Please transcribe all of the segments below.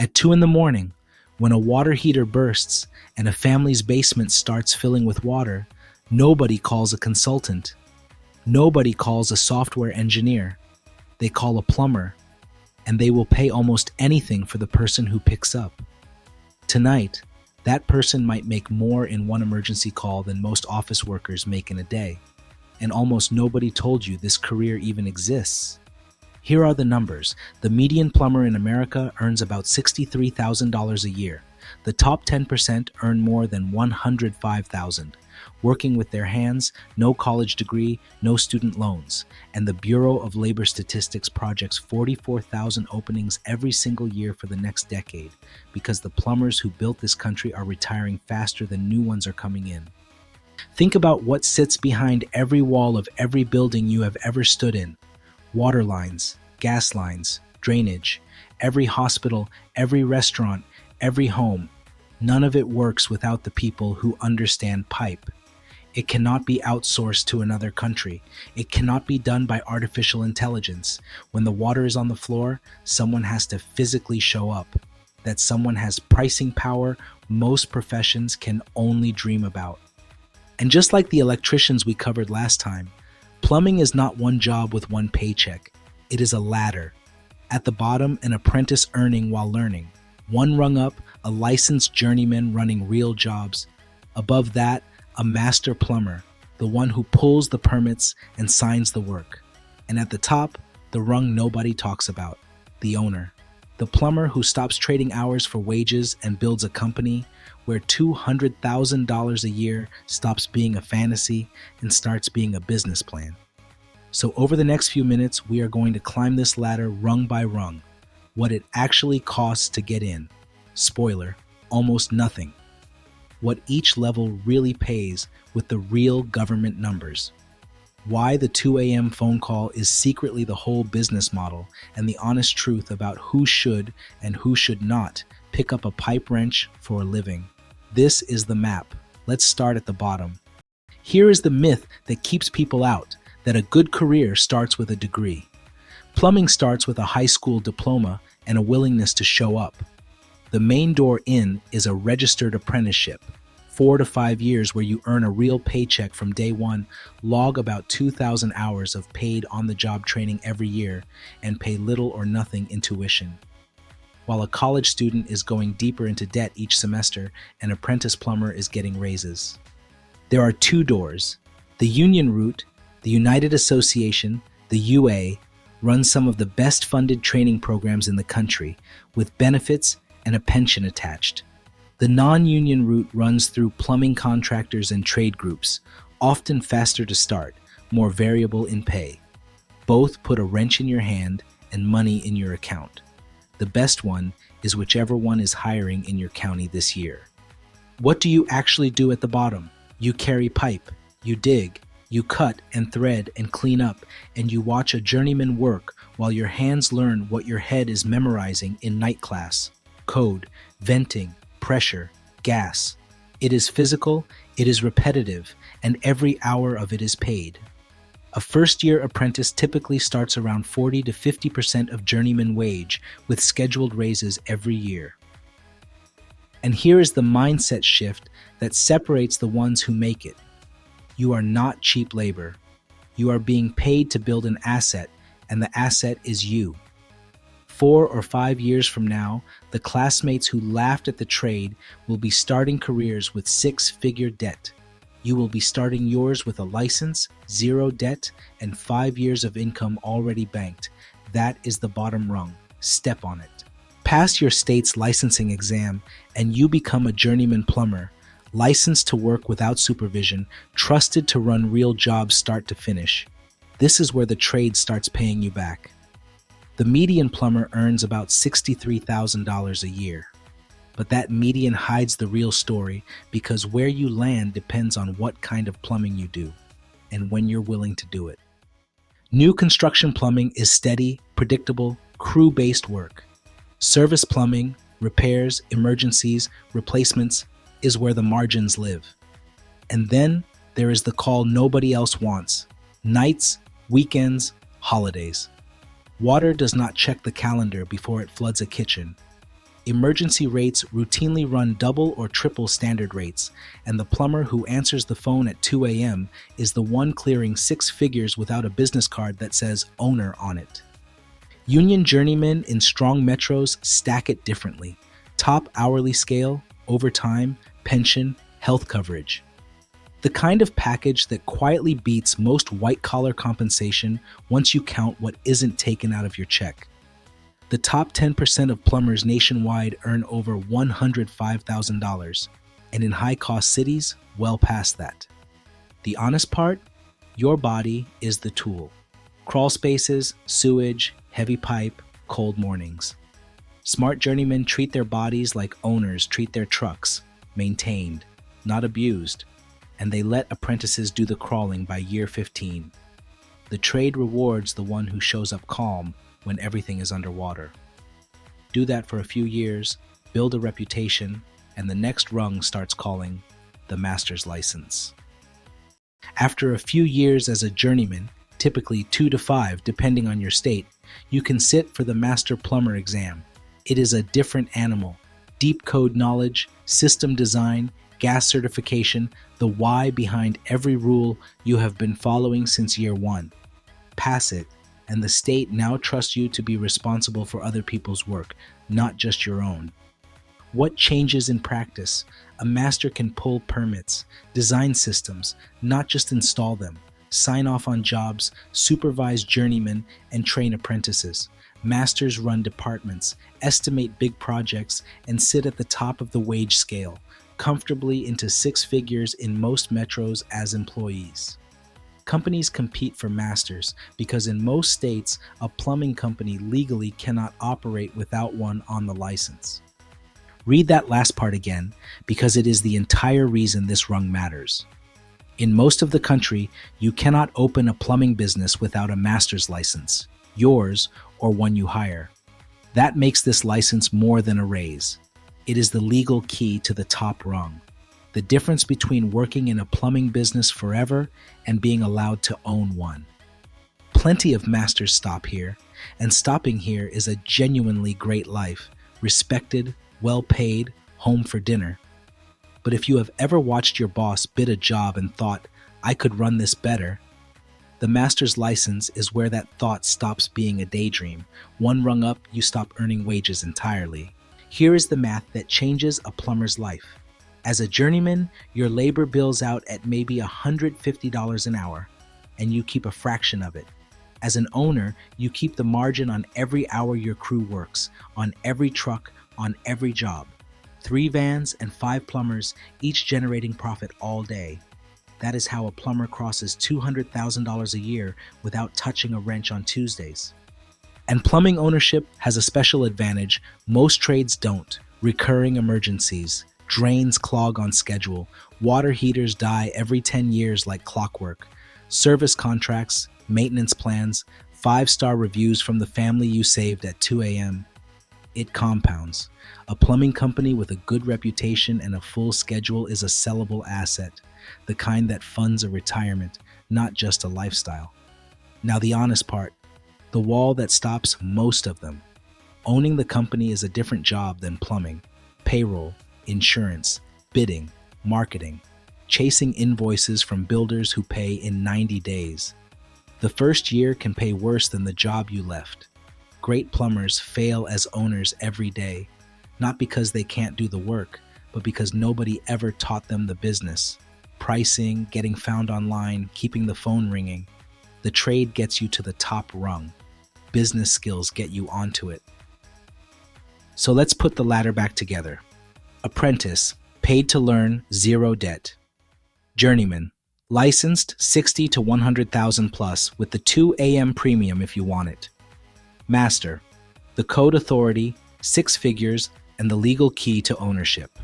At 2 in the morning, when a water heater bursts and a family's basement starts filling with water, nobody calls a consultant. Nobody calls a software engineer. They call a plumber, and they will pay almost anything for the person who picks up. Tonight, that person might make more in one emergency call than most office workers make in a day, and almost nobody told you this career even exists. Here are the numbers. The median plumber in America earns about $63,000 a year. The top 10% earn more than $105,000. Working with their hands, no college degree, no student loans. And the Bureau of Labor Statistics projects 44,000 openings every single year for the next decade, because the plumbers who built this country are retiring faster than new ones are coming in. Think about what sits behind every wall of every building you have ever stood in. Water lines, gas lines, drainage, every hospital, every restaurant, every home. None of it works without the people who understand pipe. It cannot be outsourced to another country. It cannot be done by artificial intelligence. When the water is on the floor, someone has to physically show up. That someone has pricing power most professions can only dream about. And just like the electricians we covered last time, plumbing is not one job with one paycheck. It is a ladder. At the bottom, an apprentice earning while learning. One rung up, a licensed journeyman running real jobs. Above that, a master plumber, the one who pulls the permits and signs the work. And at the top, the rung nobody talks about, the owner. The plumber who stops trading hours for wages and builds a company where $200,000 a year stops being a fantasy and starts being a business plan. So over the next few minutes, we are going to climb this ladder rung by rung, what it actually costs to get in. Spoiler, almost nothing. What each level really pays with the real government numbers. Why the 2 a.m. phone call is secretly the whole business model, and the honest truth about who should and who should not pick up a pipe wrench for a living. This is the map. Let's start at the bottom. Here is the myth that keeps people out, that a good career starts with a degree. Plumbing starts with a high school diploma and a willingness to show up. The main door in is a registered apprenticeship, 4 to 5 years where you earn a real paycheck from day one, log about 2,000 hours of paid on-the-job training every year, and pay little or nothing in tuition. While a college student is going deeper into debt each semester, an apprentice plumber is getting raises. There are 2 doors. The union route, the United Association, the UA, runs some of the best-funded training programs in the country, with benefits and a pension attached. The non-union route runs through plumbing contractors and trade groups, often faster to start, more variable in pay. Both put a wrench in your hand and money in your account. The best one is whichever one is hiring in your county this year. What do you actually do at the bottom? You carry pipe, you dig, you cut and thread and clean up, and you watch a journeyman work while your hands learn what your head is memorizing in night class. Code, venting, pressure, gas. It is physical, it is repetitive, and every hour of it is paid. A first-year apprentice typically starts around 40 to 50% of journeyman wage, with scheduled raises every year. And here is the mindset shift that separates the ones who make it. You are not cheap labor. You are being paid to build an asset, and the asset is you. 4 or 5 years from now, the classmates who laughed at the trade will be starting careers with 6-figure debt. You will be starting yours with a license, 0 debt, and 5 years of income already banked. That is the bottom rung. Step on it. Pass your state's licensing exam, and you become a journeyman plumber, licensed to work without supervision, trusted to run real jobs start to finish. This is where the trade starts paying you back. The median plumber earns about $63,000 a year. But that median hides the real story, because where you land depends on what kind of plumbing you do and when you're willing to do it. New construction plumbing is steady, predictable, crew-based work. Service plumbing, repairs, emergencies, replacements is where the margins live. And then there is the call nobody else wants: nights, weekends, holidays. Water does not check the calendar before it floods a kitchen. Emergency rates routinely run double or triple standard rates, and the plumber who answers the phone at 2 a.m. is the one clearing six figures without a business card that says owner on it. Union journeymen in strong metros stack it differently. Top hourly scale, overtime, pension, health coverage. The kind of package that quietly beats most white-collar compensation once you count what isn't taken out of your check. The top 10% of plumbers nationwide earn over $105,000, and in high-cost cities, well past that. The honest part? Your body is the tool. Crawl spaces, sewage, heavy pipe, cold mornings. Smart journeymen treat their bodies like owners treat their trucks, maintained, not abused, and they let apprentices do the crawling by year 15. The trade rewards the one who shows up calm when everything is underwater. Do that for a few years, build a reputation, and the next rung starts calling the master's license. After a few years as a journeyman, typically 2 to 5 depending on your state, you can sit for the master plumber exam. It is a different animal. Deep code knowledge, system design, gas certification, the why behind every rule you have been following since year 1. Pass it, and the state now trusts you to be responsible for other people's work, not just your own. What changes in practice? A master can pull permits, design systems, not just install them, sign off on jobs, supervise journeymen, and train apprentices. Masters run departments, estimate big projects, and sit at the top of the wage scale, comfortably into six figures in most metros as employees. Companies compete for masters because in most states, a plumbing company legally cannot operate without one on the license. Read that last part again because it is the entire reason this rung matters. In most of the country, you cannot open a plumbing business without a master's license, yours or one you hire. That makes this license more than a raise. It is the legal key to the top rung. The difference between working in a plumbing business forever and being allowed to own one. Plenty of masters stop here, and stopping here is a genuinely great life, respected, well paid, home for dinner. But if you have ever watched your boss bid a job and thought, I could run this better, the master's license is where that thought stops being a daydream. One rung up, you stop earning wages entirely. Here is the math that changes a plumber's life. As a journeyman, your labor bills out at maybe $150 an hour, and you keep a fraction of it. As an owner, you keep the margin on every hour your crew works, on every truck, on every job. 3 vans and 5 plumbers, each generating profit all day. That is how a plumber crosses $200,000 a year without touching a wrench on Tuesdays. And plumbing ownership has a special advantage most trades don't. Recurring emergencies. Drains clog on schedule. Water heaters die every 10 years like clockwork. Service contracts, maintenance plans, 5-star reviews from the family you saved at 2 a.m. It compounds. A plumbing company with a good reputation and a full schedule is a sellable asset, the kind that funds a retirement, not just a lifestyle. Now the honest part, the wall that stops most of them. Owning the company is a different job than plumbing. Payroll, insurance, bidding, marketing, chasing invoices from builders who pay in 90 days. The first year can pay worse than the job you left. Great plumbers fail as owners every day, not because they can't do the work, but because nobody ever taught them the business. Pricing, getting found online, keeping the phone ringing. The trade gets you to the top rung. Business skills get you onto it. So let's put the ladder back together. Apprentice, paid to learn, 0 debt. Journeyman, licensed 60 to 100,000 plus with the 2 AM premium if you want it. Master, the code authority, 6 figures, and the legal key to ownership.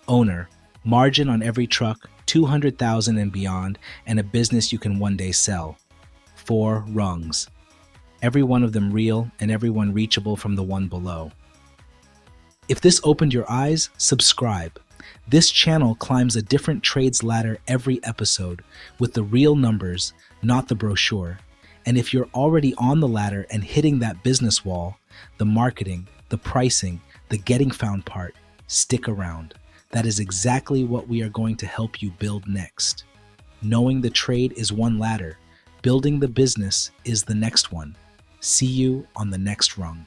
Owner, margin on every truck, 200,000 and beyond, and a business you can one day sell. 4 rungs. Every one of them real and everyone reachable from the one below. If this opened your eyes, subscribe. This channel climbs a different trades ladder every episode with the real numbers, not the brochure. And if you're already on the ladder and hitting that business wall, the marketing, the pricing, The getting found part, stick around. That is exactly what we are going to help you build next. Knowing the trade is one ladder, building the business is the next one. See you on the next rung.